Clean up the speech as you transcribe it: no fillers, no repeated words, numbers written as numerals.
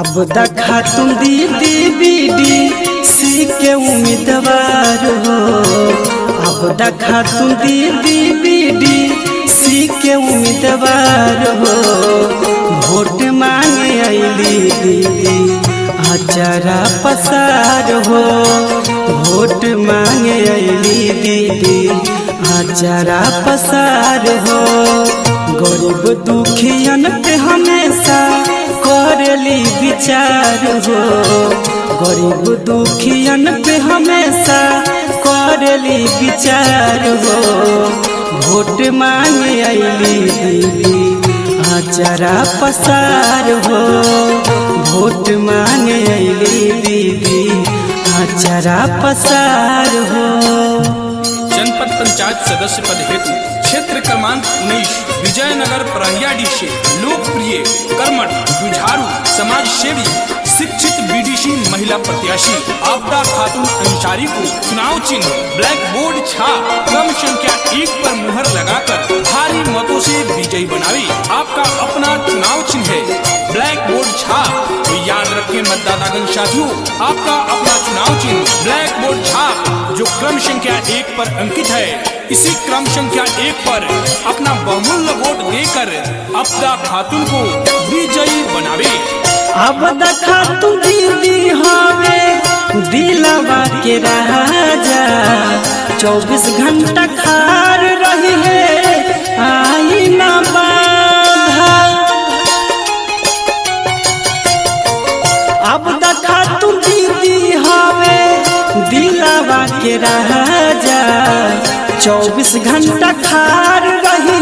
अब देखा तुम दीदी बीडी सी के उम्मीदवार हो। अब देखा तुम दीदी बीडी सी के उम्मीदवार हो। वोट मांगे अली दीदी आचारा पसार हो। वोट मांगे अली दीदी आचारा पसार हो। गरीब दुखियन पे हमेशा करेली विचार हो। गरीब दुखियन पे हमेशा करेली विचार हो। वोट मांगे अली दीदी आचारा पसार हो। वोट मांगे अली दीदी आचारा पसार हो। जनपद पंचायत सदस्य पद हेतु क्षेत्र क्रमांक 19 विजयनगर परहियाडी से लोकप्रिय कर्मठ जुझारू समाज सेवी शिक्षित बीडीसी महिला प्रत्याशी आपदा खातून अंसारी को चुनाव चिन्ह ब्लैक बोर्ड छाप क्रम संख्या 1 पर मुहर लगाकर भारी मतों से विजयी बनावी। आपका अपना चुनाव चिन्ह है ब्लैक बोर्ड छाप, तो याद रखें मतदातागण साथियों, आपका अपना चुनाव चिन्ह ब्लैक बोर्ड छाप जो क्रम संख्या 1 पर अंकित है। इसी क्रम संख्या 1 पर अपना बहुमूल्य वोट देकर आपदा खातून को विजयी बनावे। अब देखा तू दीदी हवे दिलवा के राजा 24 घंटा खार रही है आई ना बाधा। अब देखा तू दीदी हवे दिलवा के राजा 24 घंटा खार रही